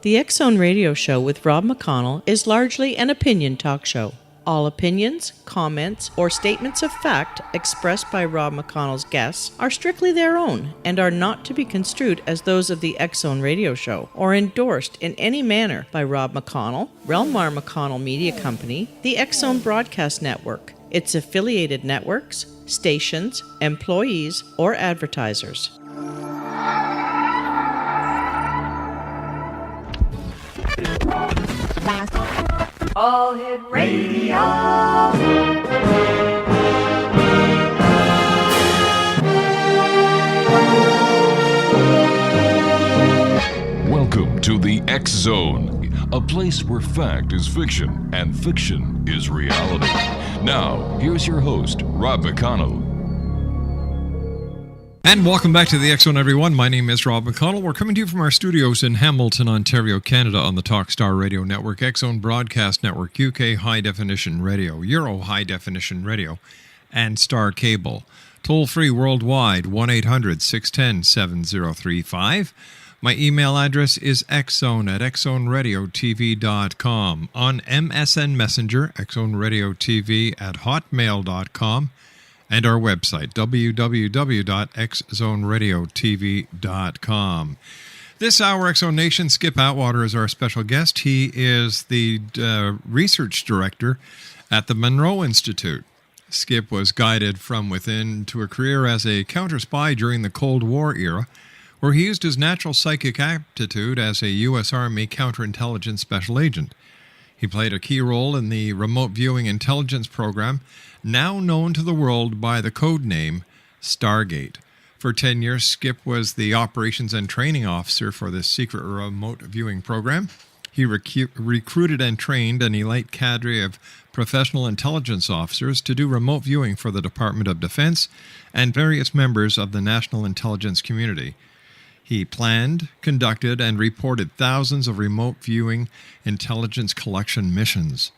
The X Zone Radio Show with Rob McConnell is largely an opinion talk show. All opinions, comments, or statements of fact expressed by Rob McConnell's guests are strictly their own and are not to be construed as those of the X Zone Radio Show or endorsed in any manner by Rob McConnell, Relmar McConnell Media Company, the X Zone Broadcast Network, its affiliated networks, stations, employees, or advertisers. All Hit Radio. Welcome to the X Zone, a place where fact is fiction and fiction is reality. Now, here's your host, Rob McConnell. And welcome back to the X Zone, everyone. My name is Rob McConnell. We're coming to you from our studios in Hamilton, Ontario, Canada, on the Talkstar Radio Network, X Zone Broadcast Network, UK High Definition Radio, Euro High Definition Radio, and Star Cable. Toll free worldwide, 1-800-610-7035. My email address is xzone@xzoneradiotv.com. On MSN Messenger, xzoneradiotv@hotmail.com. And our website, www.xzoneradiotv.com. This hour, X Zone Nation, Skip Atwater is our special guest. He is the research director at the Monroe Institute. Skip was guided from within to a career as a counter-spy during the Cold War era, where he used his natural psychic aptitude as a U.S. Army counterintelligence special agent. He played a key role in the remote viewing intelligence program, now known to the world by the code name Stargate. For 10 years, Skip was the operations and training officer for this secret remote viewing program. He recruited and trained an elite cadre of professional intelligence officers to do remote viewing for the Department of Defense and various members of the national intelligence community. He planned, conducted, and reported thousands of remote viewing intelligence collection missions.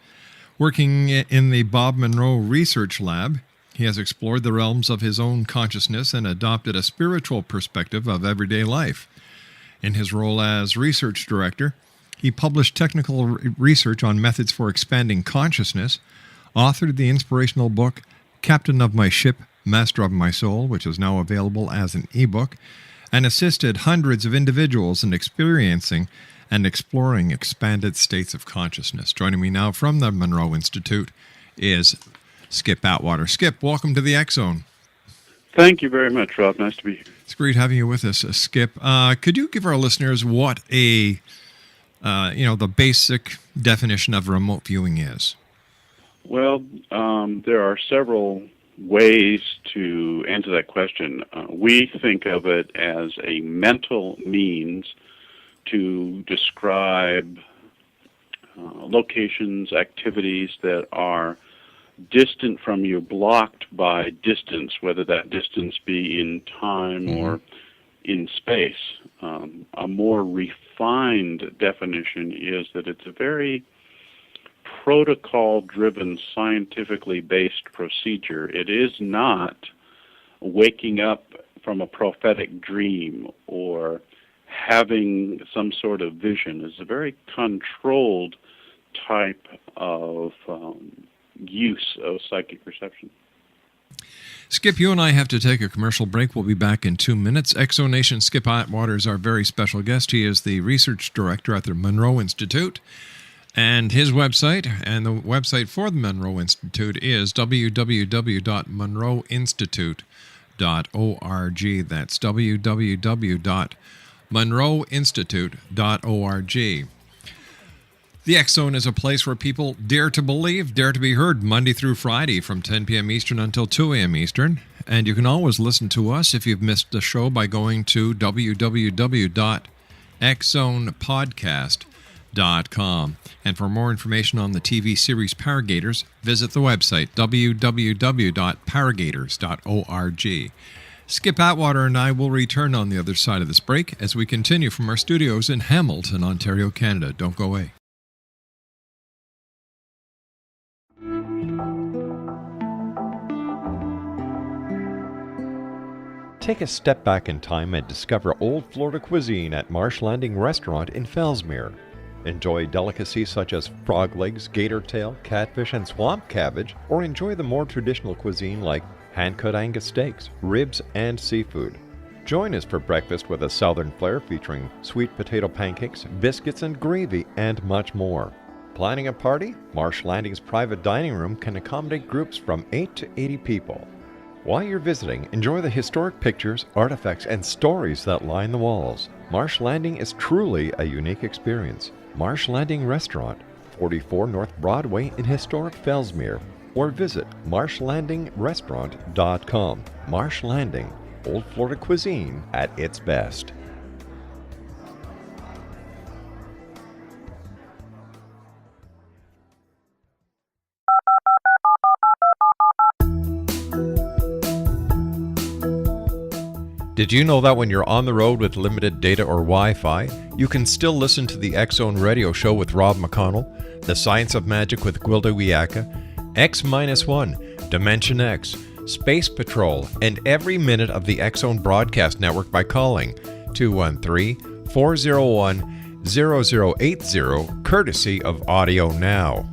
Working in the Bob Monroe Research Lab, he has explored the realms of his own consciousness and adopted a spiritual perspective of everyday life. In his role as research director, he published technical research on methods for expanding consciousness, authored the inspirational book Captain of My Ship, Master of My Soul, which is now available as an ebook, and assisted hundreds of individuals in experiencing and exploring expanded states of consciousness. Joining me now from the Monroe Institute is Skip Atwater. Skip, welcome to the X Zone. Thank you very much, Rob. Nice to be here. It's great having you with us, Skip. Could you give our listeners what the basic definition of remote viewing is? Well, there are several ways to answer that question. We think of it as a mental means to describe locations, activities that are distant from you, blocked by distance, whether that distance be in time or in space. A more refined definition is that it's a very protocol-driven, scientifically based procedure. It is not waking up from a prophetic dream or having some sort of vision. It's a very controlled type of use of psychic perception. Skip, you and I have to take a commercial break. We'll be back in 2 minutes. X Zone Nation, Skip Atwater is our very special guest. He is the research director at the Monroe Institute. And his website, and the website for the Monroe Institute, is www.monroeinstitute.org. That's www.monroeinstitute.org. The X Zone is a place where people dare to believe, dare to be heard, Monday through Friday from 10 p.m. Eastern until 2 a.m. Eastern. And you can always listen to us if you've missed the show by going to www.xzonepodcast.com. And for more information on the TV series Paragators, visit the website www.paragators.org. Skip Atwater and I will return on the other side of this break as we continue from our studios in Hamilton, Ontario, Canada. Don't go away. Take a step back in time and discover old Florida cuisine at Marsh Landing Restaurant in Fellsmere. Enjoy delicacies such as frog legs, gator tail, catfish, and swamp cabbage, or enjoy the more traditional cuisine like hand-cut Angus steaks, ribs, and seafood. Join us for breakfast with a southern flair featuring sweet potato pancakes, biscuits and gravy, and much more. Planning a party? Marsh Landing's private dining room can accommodate groups from 8 to 80 people. While you're visiting, enjoy the historic pictures, artifacts, and stories that line the walls. Marsh Landing is truly a unique experience. Marsh Landing Restaurant, 44 North Broadway in historic Fellsmere, or visit marshlandingrestaurant.com. Marsh Landing, Old Florida cuisine at its best. Did you know that when you're on the road with limited data or Wi-Fi, you can still listen to the X-Zone Radio Show with Rob McConnell, The Science of Magic with Gwilda Wiyaka, X-1, Dimension X, Space Patrol, and every minute of the X-Zone broadcast network by calling 213-401-0080, courtesy of Audio Now.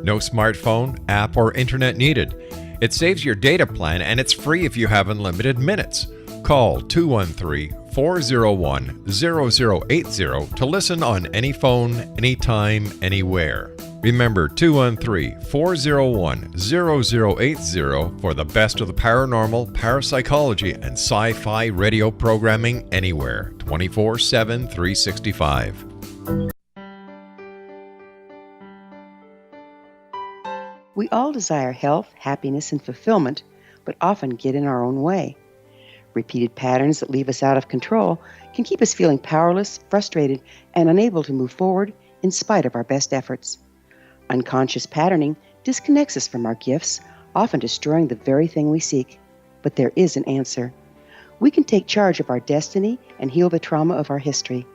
No smartphone, app, or internet needed. It saves your data plan and it's free if you have unlimited minutes. Call 213-401-0080 to listen on any phone, anytime, anywhere. Remember 213-401-0080 for the best of the paranormal, parapsychology, and sci-fi radio programming anywhere, 24/7, 365. We all desire health, happiness, and fulfillment, but often get in our own way. Repeated patterns that leave us out of control can keep us feeling powerless, frustrated, and unable to move forward in spite of our best efforts. Unconscious patterning disconnects us from our gifts, often destroying the very thing we seek. But there is an answer. We can take charge of our destiny and heal the trauma of our history.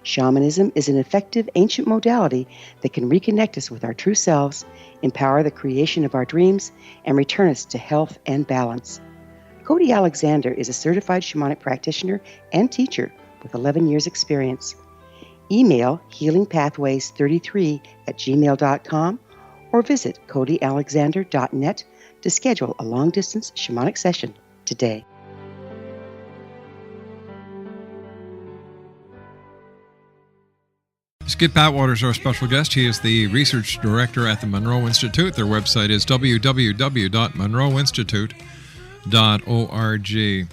Shamanism is an effective ancient modality that can reconnect us with our true selves, empower the creation of our dreams, and return us to health and balance. Cody Alexander is a certified shamanic practitioner and teacher with 11 years experience. Email healingpathways33@gmail.com or visit codyalexander.net to schedule a long-distance shamanic session today. Skip Atwater is our special guest. He is the research director at the Monroe Institute. Their website is www.monroeinstitute.org.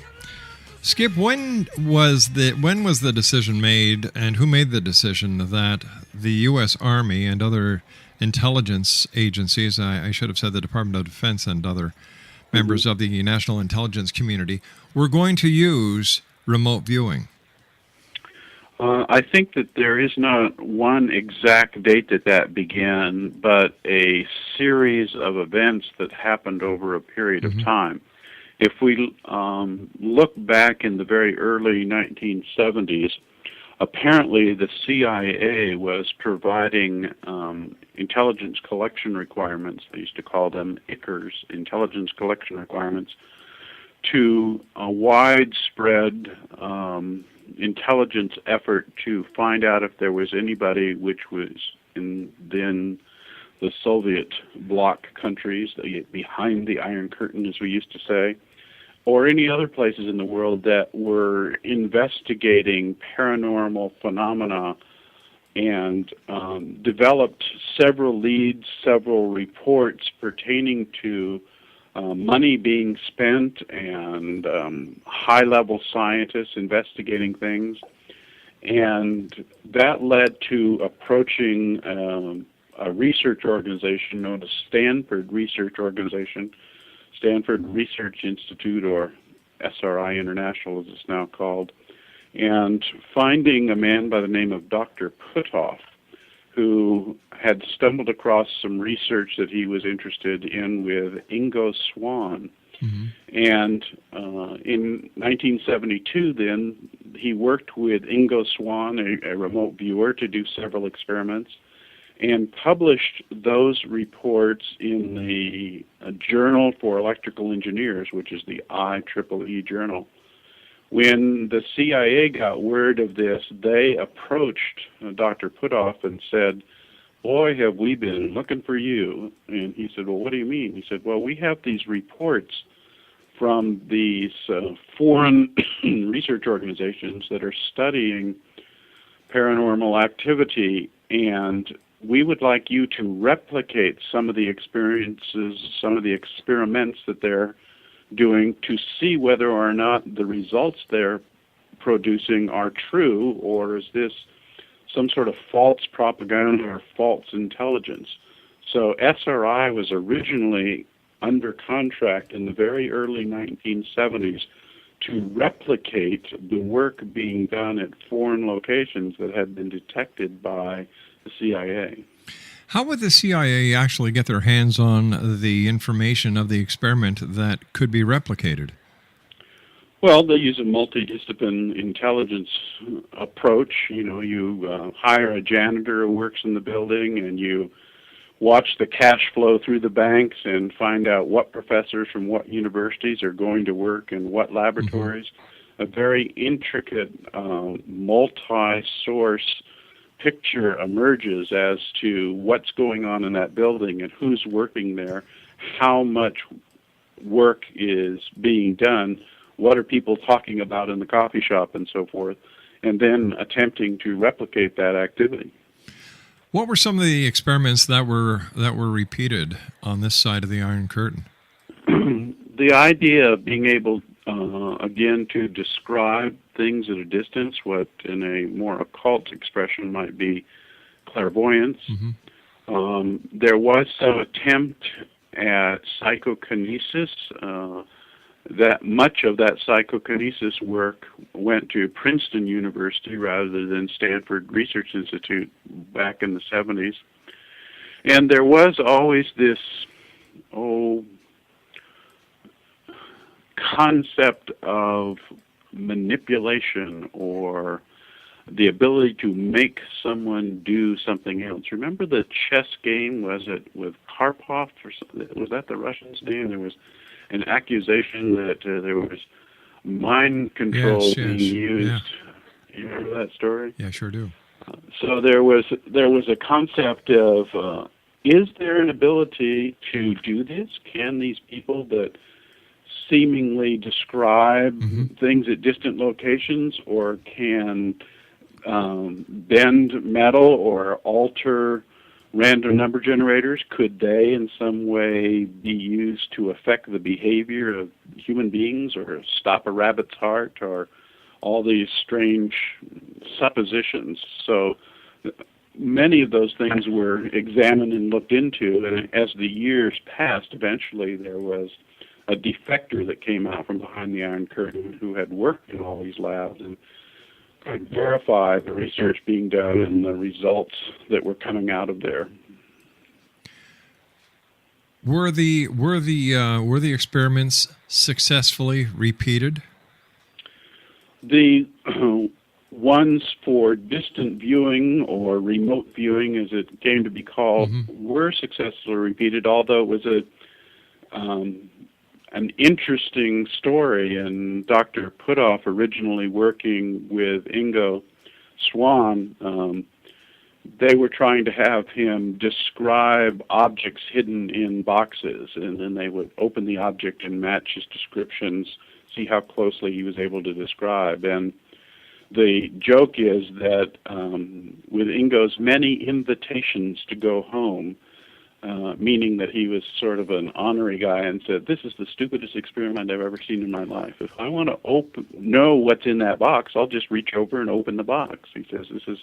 Skip, when was the decision made, and who made the decision that the U.S. Army and other intelligence agencies, I should have said the Department of Defense and other members of the national intelligence community, were going to use remote viewing? I think that there is not one exact date that began, but a series of events that happened over a period of time. If we look back in the very early 1970s, apparently the CIA was providing intelligence collection requirements. They used to call them ICRs, intelligence collection requirements, to a widespread intelligence effort to find out if there was anybody which was in then the Soviet bloc countries, behind the Iron Curtain, as we used to say, or any other places in the world that were investigating paranormal phenomena, and developed several leads, several reports pertaining to money being spent and high-level scientists investigating things. And that led to approaching a research organization known as Stanford Research Organization, Stanford Research Institute, or SRI International as it's now called, and finding a man by the name of Dr. Puthoff, who had stumbled across some research that he was interested in with Ingo Swann. And in 1972, then, he worked with Ingo Swann, a remote viewer, to do several experiments, and published those reports in the Journal for Electrical Engineers, which is the IEEE journal. When the CIA got word of this, they approached Dr. Putoff and said, "Boy, have we been looking for you." And he said, "Well, what do you mean?" He said, "Well, we have these reports from these foreign research organizations that are studying paranormal activity, and we would like you to replicate some of the experiences, some of the experiments that they're doing to see whether or not the results they're producing are true, or is this some sort of false propaganda or false intelligence." So SRI was originally under contract in the very early 1970s to replicate the work being done at foreign locations that had been detected by the CIA. How would the CIA actually get their hands on the information of the experiment that could be replicated? Well, they use a multidisciplinary intelligence approach. You hire a janitor who works in the building, and you watch the cash flow through the banks and find out what professors from what universities are going to work in what laboratories. Mm-hmm. A very intricate, multi-source picture emerges as to what's going on in that building and who's working there, how much work is being done, what are people talking about in the coffee shop, and so forth, and then attempting to replicate that activity. What were some of the experiments that were repeated on this side of the Iron Curtain? The idea of being able, again, to describe things at a distance, what in a more occult expression might be clairvoyance. Mm-hmm. There was some attempt at psychokinesis. That much of that psychokinesis work went to Princeton University rather than Stanford Research Institute back in the 70s. And there was always this, concept of manipulation or the ability to make someone do something else. Remember the chess game, was it with Karpov or something? Was that the Russian's name? There was an accusation that there was mind control being used. Yeah. You remember that story? Yeah, sure do. So there was a concept of, is there an ability to do this? Can these people that seemingly describe mm-hmm. things at distant locations or can bend metal or alter random number generators, could they in some way be used to affect the behavior of human beings or stop a rabbit's heart, or all these strange suppositions? So many of those things were examined and looked into, and as the years passed, eventually there was a defector that came out from behind the Iron Curtain who had worked in all these labs and could verify the research being done and the results that were coming out of there. Were the experiments successfully repeated? The ones for distant viewing or remote viewing, as it came to be called, mm-hmm. were successfully repeated, although it was an interesting story, and Dr. Putoff, originally working with Ingo Swann, they were trying to have him describe objects hidden in boxes, and then they would open the object and match his descriptions, see how closely he was able to describe. And the joke is that with Ingo's many invitations to go home, meaning that he was sort of an honorary guy and said, "This is the stupidest experiment I've ever seen in my life. If I want to know what's in that box, I'll just reach over and open the box." He says, "This is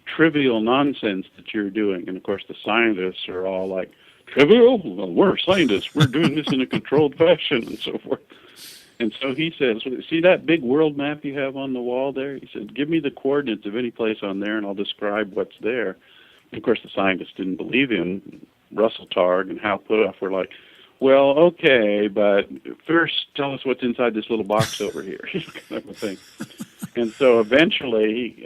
trivial nonsense that you're doing." And of course the scientists are all like, "Trivial? Well, we're scientists. We're doing this in a controlled fashion," and so forth. And so he says, "See that big world map you have on the wall there?" He said, "Give me the coordinates of any place on there and I'll describe what's there." And of course the scientists didn't believe him. Russell Targ and Hal Putoff were like, "Well, okay, but first tell us what's inside this little box over here," kind of a thing. And so eventually,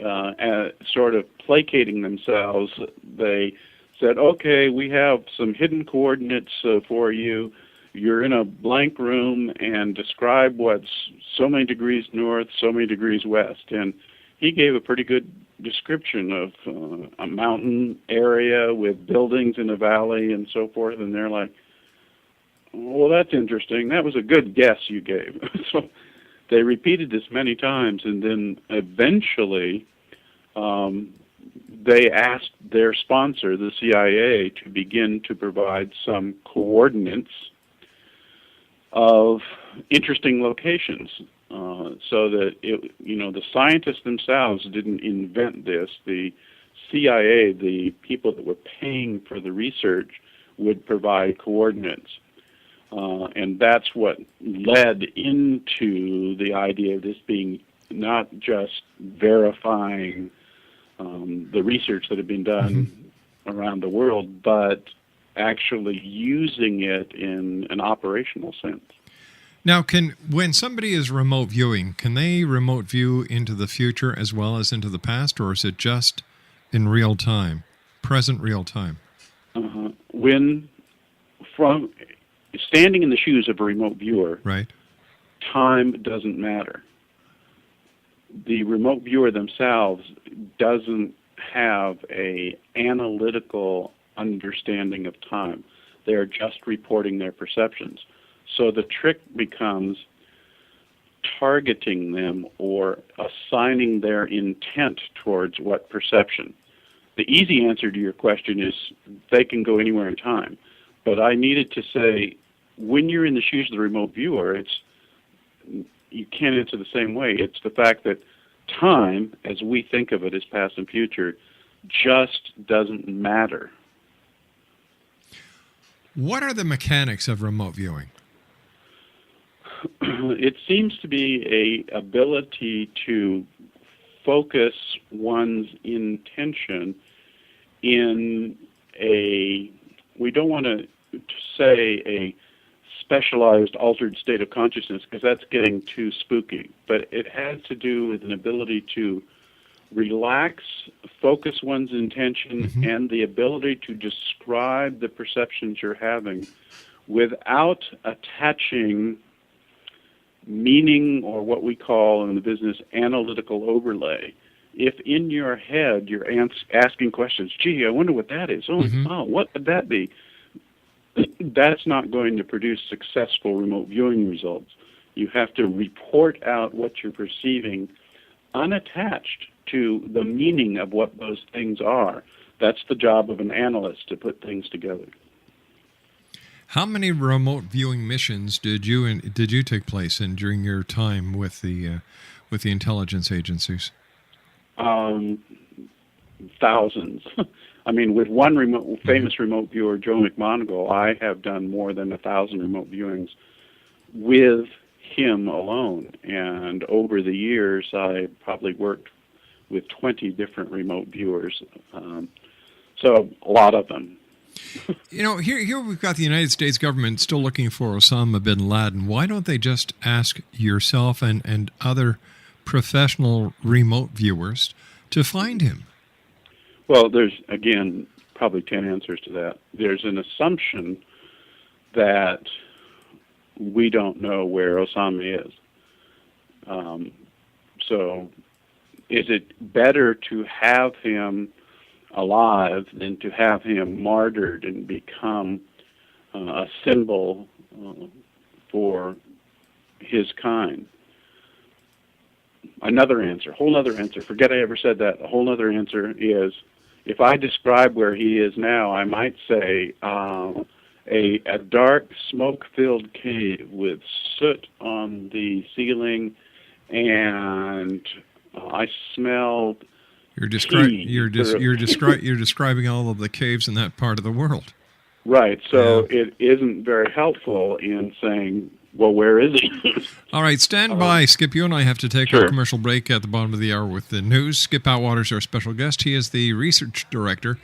sort of placating themselves, they said, "Okay, we have some hidden coordinates for you. you're in a blank room and describe what's so many degrees north, so many degrees west. And he gave a pretty good description of a mountain area with buildings in a valley and so forth. And they're like, well, that's interesting. That was a good guess you gave. So they repeated this many times, and then eventually they asked their sponsor, the CIA, to begin to provide some coordinates of interesting locations, so that the scientists themselves didn't invent this. The CIA, the people that were paying for the research, would provide coordinates. And that's what led into the idea of this being not just verifying the research that had been done around the world, but actually using it in an operational sense. Now, when somebody is remote viewing, can they remote view into the future as well as into the past, or is it just in real time, present real time? When from standing in the shoes of a remote viewer, right, time doesn't matter. The remote viewer themselves doesn't have a analytical understanding of time. They're just reporting their perceptions. So the trick becomes targeting them or assigning their intent towards what perception. The easy answer to your question is they can go anywhere in time. But I needed to say, when you're in the shoes of the remote viewer, you can't answer the same way. It's the fact that time, as we think of it as past and future, just doesn't matter. What are the mechanics of remote viewing? It seems to be a ability to focus one's intention in we don't want to say a specialized altered state of consciousness, because that's getting too spooky, but it has to do with an ability to relax, focus one's intention, and the ability to describe the perceptions you're having without attaching meaning, or what we call in the business analytical overlay. If in your head you're asking questions, gee, I wonder what that is. Oh, what would that be? That's not going to produce successful remote viewing results. You have to report out what you're perceiving unattached to the meaning of what those things are. That's the job of an analyst, to put things together. How many remote viewing missions did you take place in during your time with the intelligence agencies? Thousands. I mean, with one famous remote viewer, Joe McConnell, I have done more than 1,000 remote viewings with him alone. And over the years, I probably worked with 20 different remote viewers. So a lot of them. Here we've got the United States government still looking for Osama bin Laden. Why don't they just ask yourself and other professional remote viewers to find him? Well, there's, again, probably 10 answers to that. There's an assumption that we don't know where Osama is. So is it better to have him alive than to have him martyred and become a symbol for his kind? Another answer, whole other answer, forget I ever said that, a whole other answer is, if I describe where he is now, I might say a dark, smoke-filled cave with soot on the ceiling, and I smelled You're describing all of the caves in that part of the world. Right, so it isn't very helpful in saying, well, where is he? All right, stand by. Skip, you and I have to take a commercial break at the bottom of the hour with the news. Skip Atwater is our special guest. He is the research director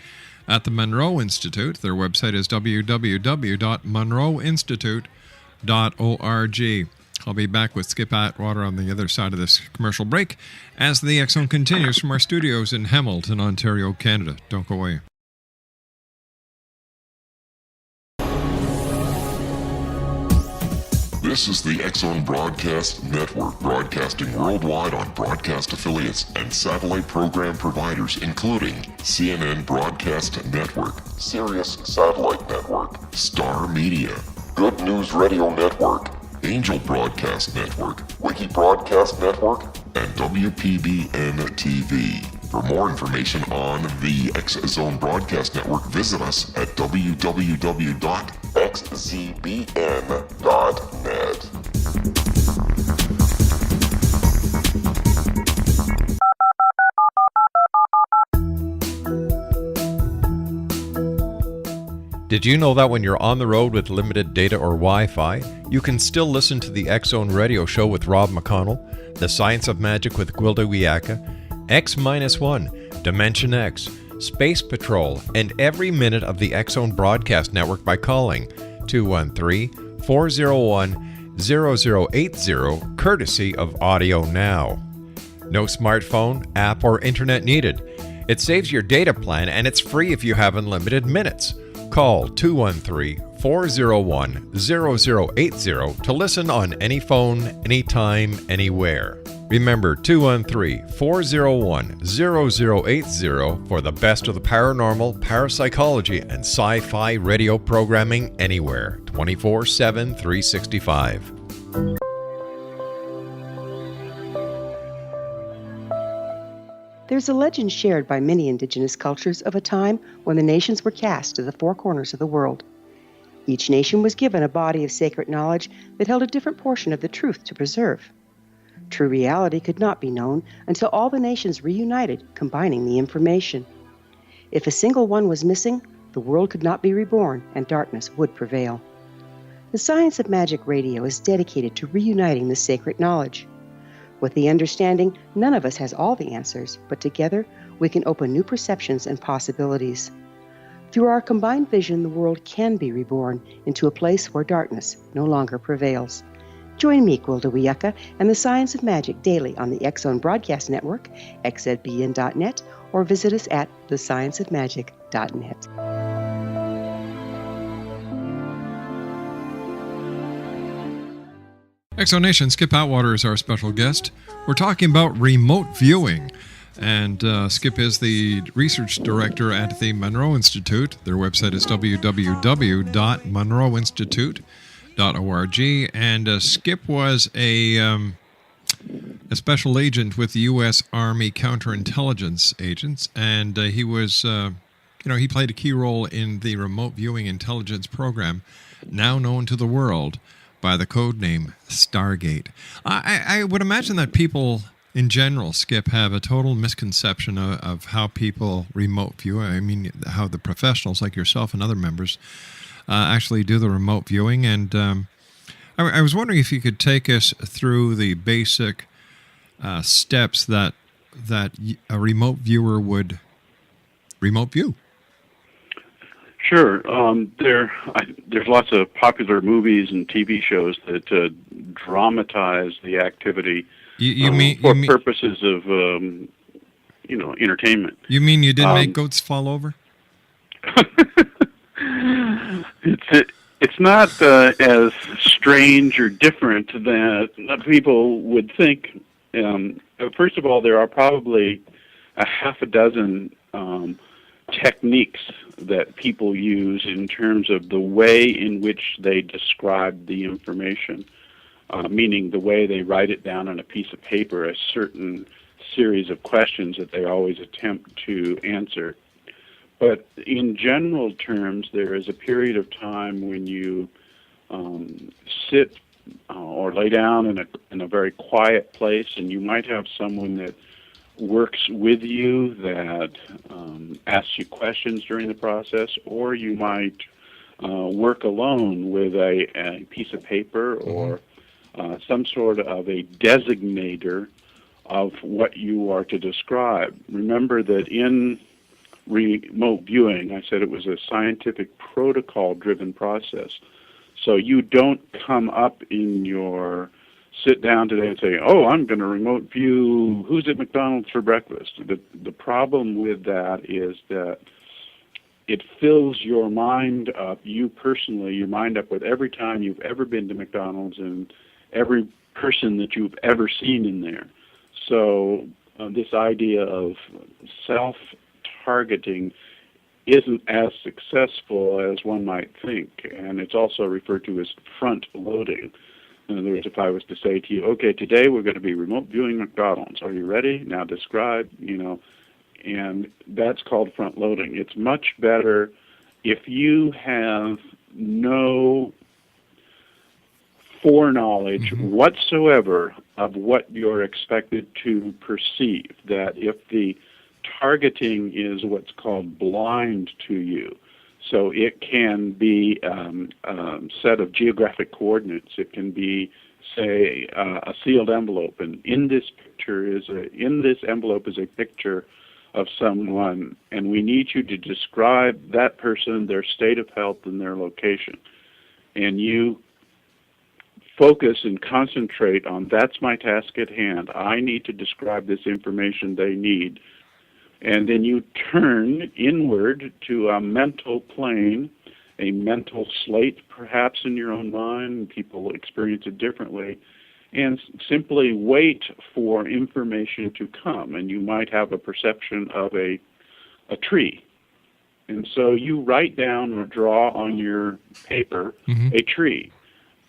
at the Monroe Institute. Their website is www.monroeinstitute.org. I'll be back with Skip Atwater on the other side of this commercial break as the X Zone continues from our studios in Hamilton, Ontario, Canada. Don't go away. This is the X-Zone Broadcast Network, broadcasting worldwide on broadcast affiliates and satellite program providers, including CNN Broadcast Network, Sirius Satellite Network, Star Media, Good News Radio Network, Angel Broadcast Network, Wiki Broadcast Network, and WPBN TV. For more information on the X-Zone Broadcast Network, visit us at www.xzbn.net. Did you know that when you're on the road with limited data or Wi-Fi, you can still listen to the X-Zone Radio Show with Rob McConnell, The Science of Magic with Gwilda Wiyaka, X-1, Dimension X, Space Patrol, and every minute of the X-Zone Broadcast Network by calling 213-401-0080, courtesy of Audio Now. No smartphone, app, or internet needed. It saves your data plan and it's free if you have unlimited minutes. Call 213-401-0080 to listen on any phone, anytime, anywhere. Remember 213-401-0080 for the best of the paranormal, parapsychology, and sci-fi radio programming anywhere, 24/7, 365. There's a legend shared by many indigenous cultures of a time when the nations were cast to the four corners of the world. Each nation was given a body of sacred knowledge that held a different portion of the truth to preserve. True reality could not be known until all the nations reunited, combining the information. If a single one was missing, the world could not be reborn and darkness would prevail. The Science of Magic Radio is dedicated to reuniting the sacred knowledge. With the understanding, none of us has all the answers, but together we can open new perceptions and possibilities. Through our combined vision, the world can be reborn into a place where darkness no longer prevails. Join me, Gwilda Wiyaka, and the Science of Magic daily on the X-Zone Broadcast Network, xzbn.net, or visit us at thescienceofmagic.net. Exonation, Skip Atwater is our special guest. We're talking about remote viewing. And Skip is the research director at the Monroe Institute. Their website is www.monroeinstitute.org. And Skip was a special agent with the U.S. Army counterintelligence agents. And he was, he played a key role in the remote viewing intelligence program, now known to the world by the code name Stargate. I would imagine that people in general, Skip, have a total misconception of how people remote view. I mean, how the professionals like yourself and other members actually do the remote viewing. And I was wondering if you could take us through the basic steps that a remote viewer would remote view. Sure. There's lots of popular movies and TV shows that dramatize the activity for purposes of, entertainment. You mean you didn't make goats fall over? It's not as strange or different that people would think. First of all, there are probably a half a dozen techniques that people use in terms of the way in which they describe the information, meaning the way they write it down on a piece of paper, a certain series of questions that they always attempt to answer. But in general terms, there is a period of time when you sit or lay down in a very quiet place, and you might have someone that works with you that asks you questions during the process, or you might work alone with a piece of paper or some sort of a designator of what you are to describe. Remember that in remote viewing, I said it was a scientific protocol-driven process. So you don't come up in your sit down today and say, oh, I'm going to remote view who's at McDonald's for breakfast. The problem with that is that it fills your mind up, you personally, your mind up with every time you've ever been to McDonald's and every person that you've ever seen in there. So this idea of self-targeting isn't as successful as one might think, and it's also referred to as front-loading. In other words, if I was to say to you, okay, today we're going to be remote viewing McDonald's. Are you ready? Now describe, and that's called front-loading. It's much better if you have no foreknowledge whatsoever of what you're expected to perceive, that if the targeting is what's called blind to you. So it can be a set of geographic coordinates. It can be, say, a sealed envelope, and in this envelope is a picture of someone, and we need you to describe that person, their state of health, and their location. And you focus and concentrate on, that's my task at hand. I need to describe this information they need. And then you turn inward to a mental plane, a mental slate perhaps in your own mind. People experience it differently. And simply wait for information to come. And you might have a perception of a tree. And so you write down or draw on your paper a tree.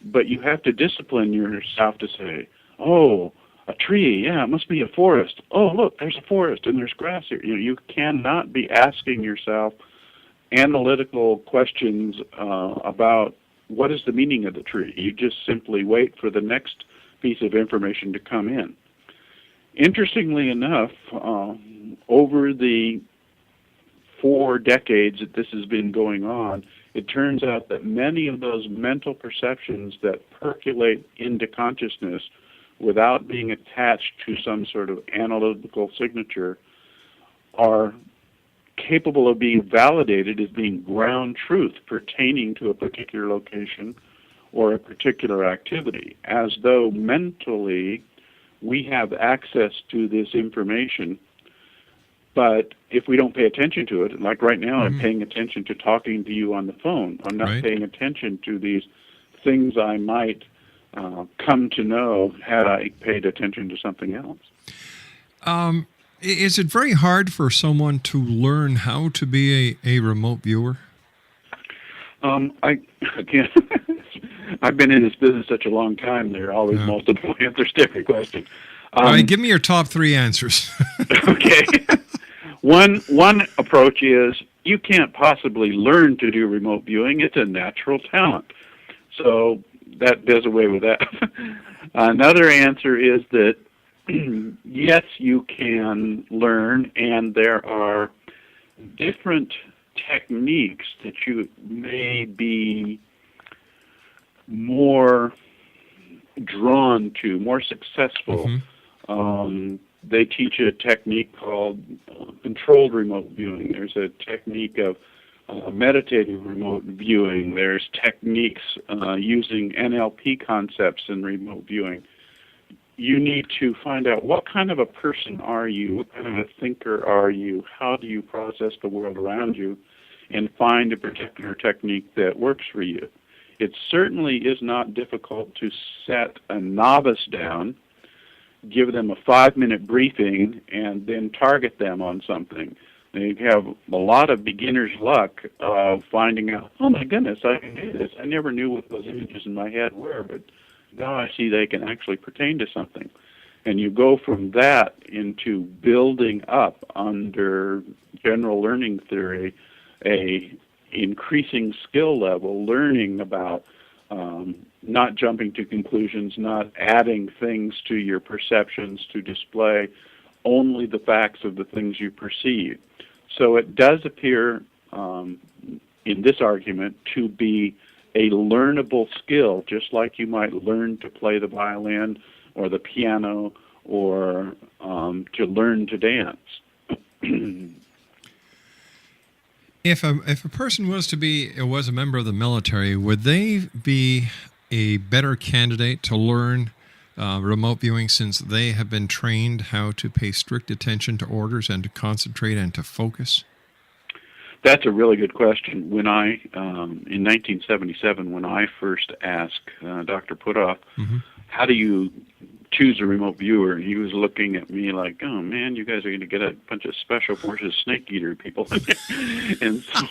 But you have to discipline yourself to say, oh, a tree, yeah, it must be a forest. Oh, look, there's a forest and there's grass here. You cannot be asking yourself analytical questions about what is the meaning of the tree. You just simply wait for the next piece of information to come in. Interestingly enough, over the 4 decades that this has been going on, it turns out that many of those mental perceptions that percolate into consciousness without being attached to some sort of analytical signature are capable of being validated as being ground truth pertaining to a particular location or a particular activity, as though mentally we have access to this information. But if we don't pay attention to it, like right now I'm paying attention to talking to you on the phone, I'm not paying attention to these things I might come to know had I paid attention to something else. Is it very hard for someone to learn how to be a remote viewer? I've been in this business such a long time, there are always multiple answers to every question. All right, give me your top 3 answers. Okay. One approach is you can't possibly learn to do remote viewing. It's a natural talent. So that does away with that. Another answer is that, yes, you can learn, and there are different techniques that you may be more drawn to, more successful. They teach a technique called controlled remote viewing. There's a technique of meditative remote viewing. There's techniques using NLP concepts in remote viewing. You need to find out what kind of a person are you, what kind of a thinker are you, how do you process the world around you, and find a particular technique that works for you. It certainly is not difficult to set a novice down, give them a 5-minute briefing, and then target them on something. They have a lot of beginner's luck of finding out, oh my goodness, I can do this. I never knew what those images in my head were, but now I see they can actually pertain to something. And you go from that into building up under general learning theory a increasing skill level, learning about not jumping to conclusions, not adding things to your perceptions to display only the facts of the things you perceive. So it does appear in this argument to be a learnable skill, just like you might learn to play the violin or the piano or to learn to dance. If a person was a member of the military, would they be a better candidate to learn remote viewing since they have been trained how to pay strict attention to orders and to concentrate and to focus? That's a really good question. When I, in 1977, when I first asked Dr. Putoff, how do you choose a remote viewer, he was looking at me like, oh man, you guys are going to get a bunch of special forces snake eater people. And so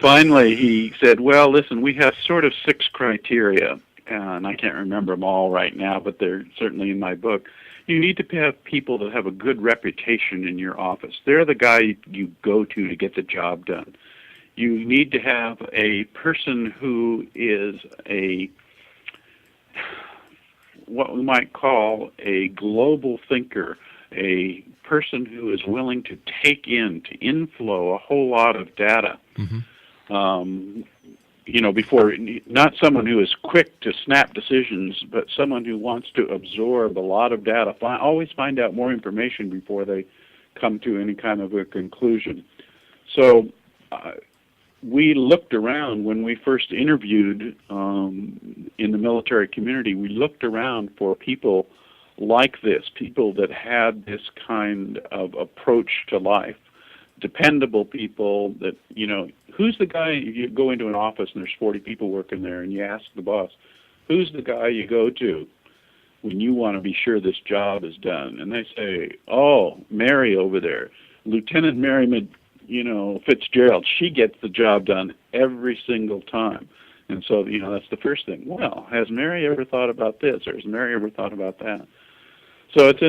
finally he said, well, listen, we have sort of 6 criteria, and I can't remember them all right now, but they're certainly in my book. You need to have people that have a good reputation in your office. They're the guy you go to get the job done. You need to have a person who is what we might call a global thinker, a person who is willing to take in, to inflow a whole lot of data. Before, not someone who is quick to snap decisions, but someone who wants to absorb a lot of data, always find out more information before they come to any kind of a conclusion. So we looked around when we first interviewed in the military community. We looked around for people like this, people that had this kind of approach to life, dependable people that, who's the guy, you go into an office and there's 40 people working there and you ask the boss, who's the guy you go to when you want to be sure this job is done? And they say, oh, Mary over there, Lieutenant Mary Fitzgerald, she gets the job done every single time. And so, that's the first thing. Well, has Mary ever thought about this, or has Mary ever thought about that? So it's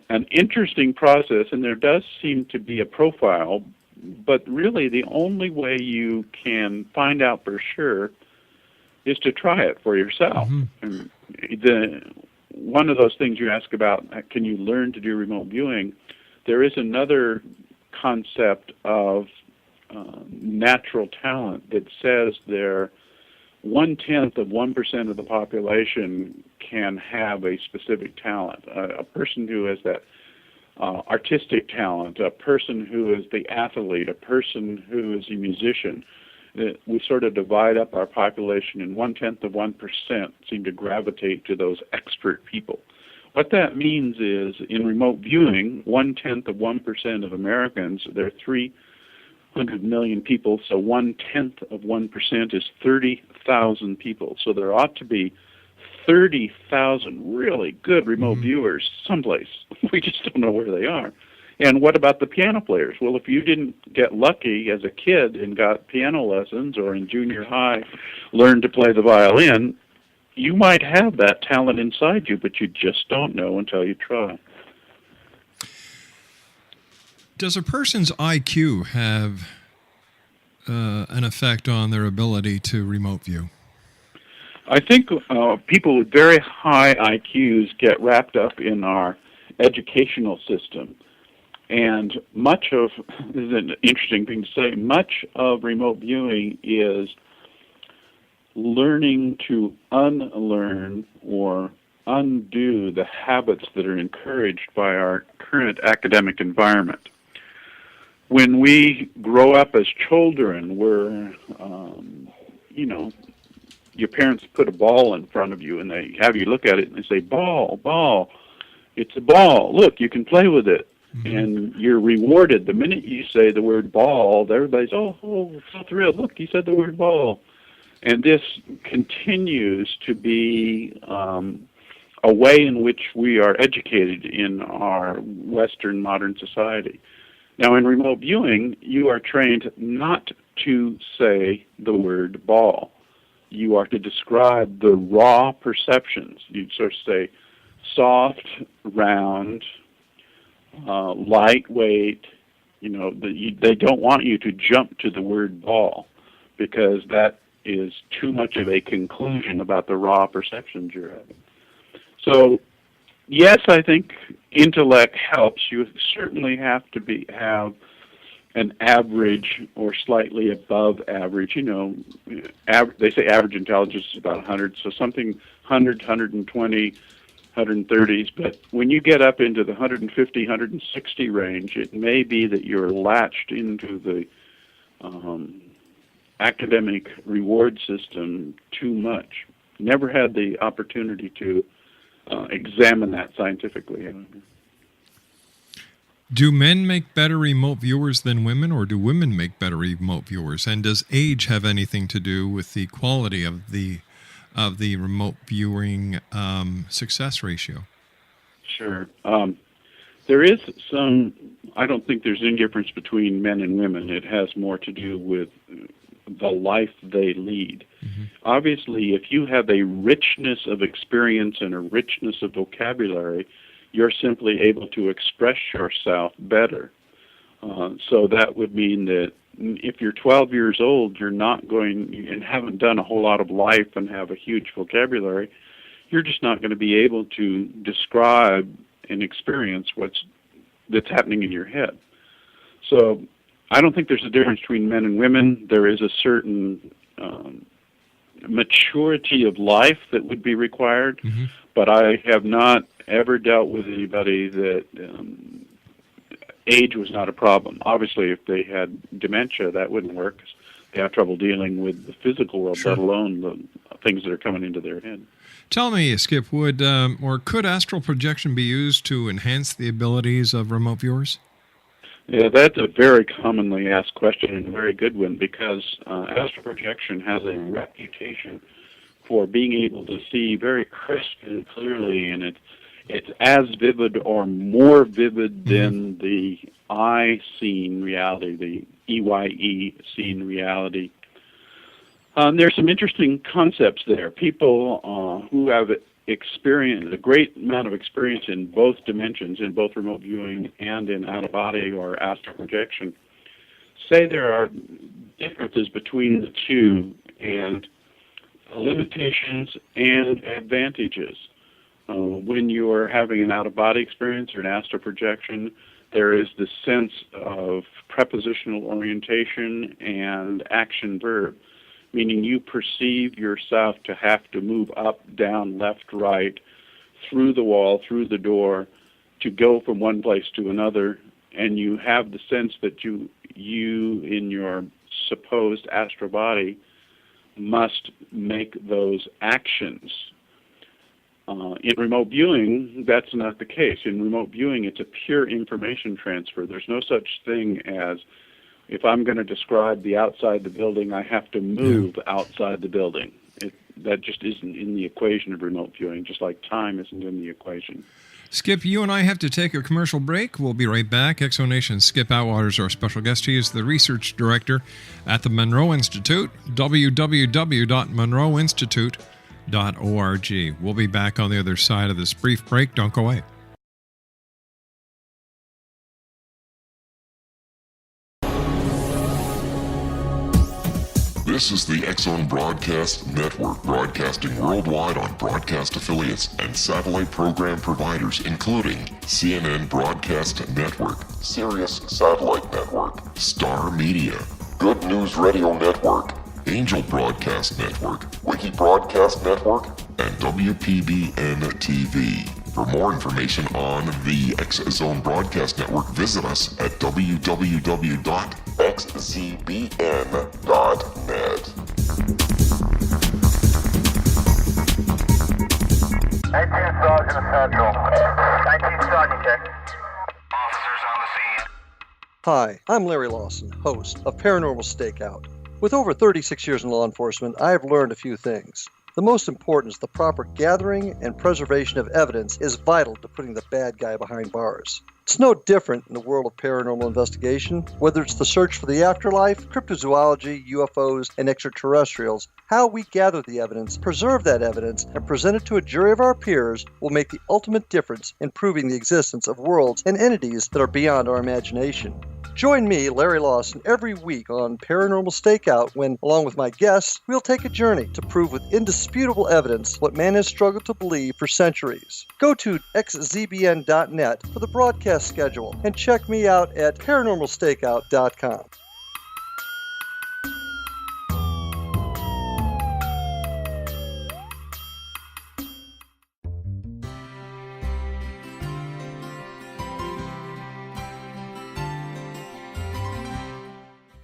an interesting process, and there does seem to be a profile, but really the only way you can find out for sure is to try it for yourself. And one of those things you ask about, can you learn to do remote viewing? There is another concept of natural talent that says 1/10 of 1% of the population can have a specific talent. A person who has that artistic talent, a person who is the athlete, a person who is a musician. We sort of divide up our population, and 1/10 of 1% seem to gravitate to those expert people. What that means is, in remote viewing, 1/10 of 1% of Americans, there are 300 million people, so 1/10 of 1% is 30,000 people. So there ought to be 30,000 really good remote viewers someplace. We just don't know where they are. And what about the piano players? Well, if you didn't get lucky as a kid and got piano lessons, or in junior high learned to play the violin, you might have that talent inside you, but you just don't know until you try. Does a person's IQ have an effect on their ability to remote view? I think people with very high IQs get wrapped up in our educational system. And much of, this is an interesting thing to say, much of remote viewing is learning to unlearn or undo the habits that are encouraged by our current academic environment. When we grow up as children, we're, your parents put a ball in front of you and they have you look at it and they say, ball, ball, it's a ball. Look, you can play with it. And you're rewarded. The minute you say the word ball, everybody's, oh, so thrilled. Look, he said the word ball. And this continues to be a way in which we are educated in our Western modern society. Now, in remote viewing, you are trained not to say the word ball. You are to describe the raw perceptions. You sort of say soft, round, lightweight. They don't want you to jump to the word ball, because that is too much of a conclusion about the raw perceptions you're having. So, yes, I think intellect helps. You certainly have to have an average or slightly above average. They say average intelligence is about 100, so something 100, 120, 130s. But when you get up into the 150, 160 range, it may be that you're latched into the academic reward system too much. Never had the opportunity to examine that scientifically. Do men make better remote viewers than women, or do women make better remote viewers? And does age have anything to do with the quality of the remote viewing success ratio? Sure. There is some, I don't think there's any difference between men and women. It has more to do with the life they lead. Mm-hmm. Obviously, if you have a richness of experience and a richness of vocabulary, you're simply able to express yourself better. So that would mean that if you're 12 years old, you're not going and haven't done a whole lot of life and have a huge vocabulary, you're just not going to be able to describe and experience that's happening in your head. So I don't think there's a difference between men and women. There is a certain maturity of life that would be required, mm-hmm. but I have not ever dealt with anybody that age was not a problem. Obviously, if they had dementia, that wouldn't work. They have trouble dealing with the physical world, sure. let alone the things that are coming into their head. Tell me, Skip, would or could astral projection be used to enhance the abilities of remote viewers? Yeah, that's a very commonly asked question and a very good one, because astral projection has a reputation for being able to see very crisp and clearly, and it's as vivid or more vivid than the eye-seen reality, the EYE seen reality. There's some interesting concepts there. People who have experienced a great amount of experience in both dimensions, in both remote viewing and in out-of-body or astral projection, say there are differences between the two and limitations and advantages. When you are having an out-of-body experience or an astral projection, there is the sense of prepositional orientation and action-verb, meaning you perceive yourself to have to move up, down, left, right, through the wall, through the door, to go from one place to another, and you have the sense that you in your supposed astral body must make those actions. In remote viewing, that's not the case. In remote viewing, it's a pure information transfer. There's no such thing as, if I'm going to describe the outside the building, I have to move outside the building. That just isn't in the equation of remote viewing, just like time isn't in the equation. Skip, you and I have to take a commercial break. We'll be right back. Exonation's Skip Atwater is our special guest. He is the research director at the Monroe Institute, www.monroeinstitute.org. We'll be back on the other side of this brief break. Don't go away. This is the X-Zone Broadcast Network, broadcasting worldwide on broadcast affiliates and satellite program providers, including CNN Broadcast Network, Sirius Satellite Network, Star Media, Good News Radio Network, Angel Broadcast Network, Wiki Broadcast Network, and WPBN TV. For more information on the X-Zone Broadcast Network, visit us at www.xzbn.net. 19 Sergeant Central. 19 Sergeant, check. Officers on the scene. Hi, I'm Larry Lawson, host of Paranormal Stakeout. With over 36 years in law enforcement, I have learned a few things. The most important is the proper gathering and preservation of evidence is vital to putting the bad guy behind bars. It's no different in the world of paranormal investigation. Whether it's the search for the afterlife, cryptozoology, UFOs, and extraterrestrials, how we gather the evidence, preserve that evidence, and present it to a jury of our peers will make the ultimate difference in proving the existence of worlds and entities that are beyond our imagination. Join me, Larry Lawson, every week on Paranormal Stakeout when, along with my guests, we'll take a journey to prove with indisputable evidence what man has struggled to believe for centuries. Go to xzbn.net for the broadcast schedule and check me out at paranormalstakeout.com.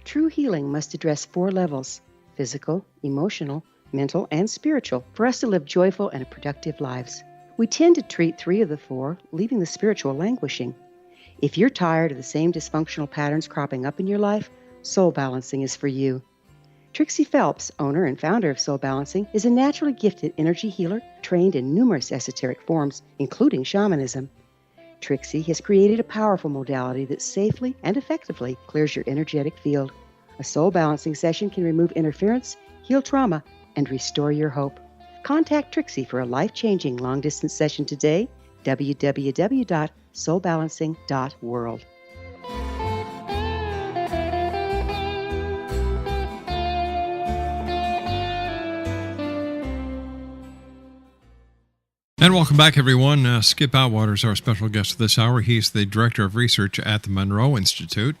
True healing must address 4 levels: physical, emotional, mental, and spiritual, for us to live joyful and productive lives. We tend to treat 3 of the 4, leaving the spiritual languishing. If you're tired of the same dysfunctional patterns cropping up in your life, Soul Balancing is for you. Trixie Phelps, owner and founder of Soul Balancing, is a naturally gifted energy healer trained in numerous esoteric forms, including shamanism. Trixie has created a powerful modality that safely and effectively clears your energetic field. A Soul Balancing session can remove interference, heal trauma, and restore your hope. Contact Trixie for a life-changing long-distance session today, www.soulbalancing.world. And welcome back, everyone. Skip Atwater is our special guest this hour. He's the Director of Research at the Monroe Institute.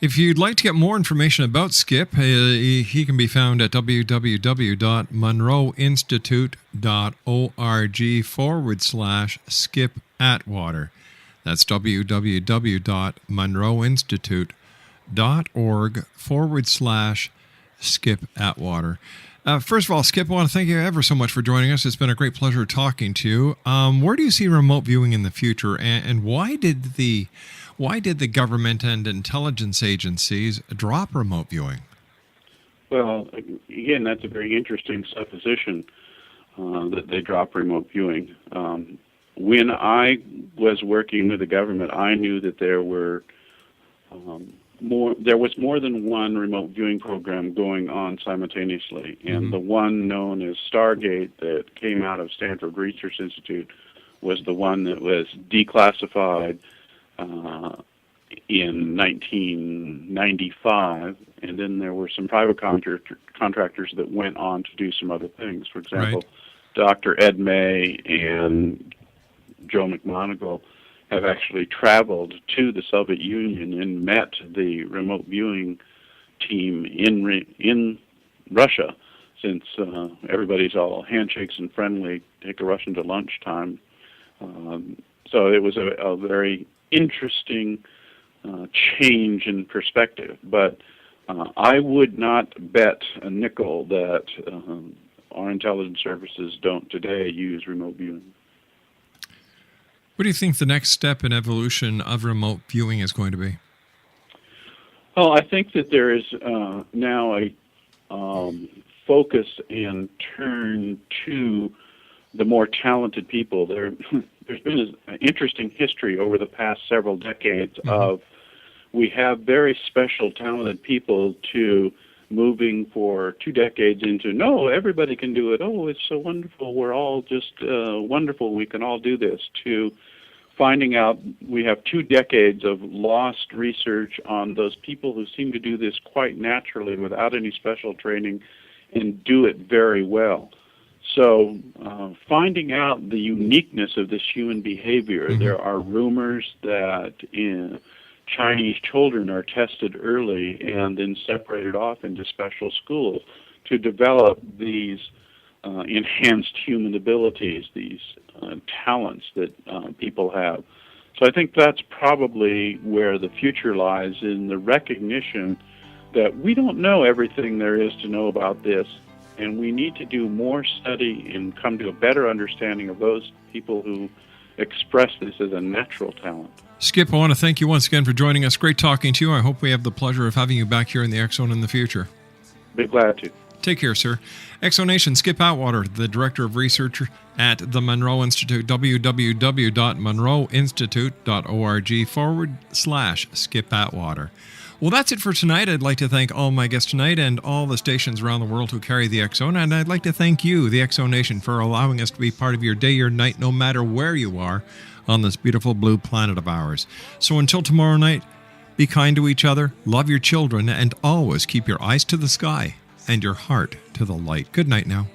If you'd like to get more information about Skip, he can be found at www.monroeinstitute.org/Skip Atwater. That's www.monroeinstitute.org/Skip Atwater. First of all, Skip, I want to thank you ever so much for joining us. It's been a great pleasure talking to you. Where do you see remote viewing in the future, and why did the government and intelligence agencies drop remote viewing? Well, again, that's a very interesting supposition that they drop remote viewing. When I was working with the government, I knew that there was more than one remote viewing program going on simultaneously, and the one known as Stargate that came out of Stanford Research Institute was the one that was declassified in 1995, and then there were some private contractors that went on to do some other things. For example, Dr. Ed May and Joe McConnell have actually traveled to the Soviet Union and met the remote viewing team in Russia, since everybody's all handshakes and friendly, take a Russian to lunchtime. So it was a very interesting change in perspective. But I would not bet a nickel that our intelligence services don't today use remote viewing. What do you think the next step in evolution of remote viewing is going to be? Well, I think that there is now a focus and turn to the more talented people. There's been an interesting history over the past several decades of we have very special talented people to moving for 2 decades into, no, everybody can do it. Oh, it's so wonderful. We're all just wonderful. We can all do this. To finding out we have 2 decades of lost research on those people who seem to do this quite naturally without any special training and do it very well. So finding out the uniqueness of this human behavior, there are rumors that Chinese children are tested early and then separated off into special schools to develop these enhanced human abilities, these talents that people have. So I think that's probably where the future lies, in the recognition that we don't know everything there is to know about this, and we need to do more study and come to a better understanding of those people who express this as a natural talent. Skip, I want to thank you once again for joining us. Great talking to you. I hope we have the pleasure of having you back here in the X Zone in the future. Be glad to. Take care, sir. Exonation, Skip Atwater, the Director of Research at the Monroe Institute, www.monroeinstitute.org/Skip Atwater. Well, that's it for tonight. I'd like to thank all my guests tonight and all the stations around the world who carry the X Zone. And I'd like to thank you, the X Zone Nation, for allowing us to be part of your day or night, no matter where you are on this beautiful blue planet of ours. So until tomorrow night, be kind to each other, love your children, and always keep your eyes to the sky and your heart to the light. Good night now.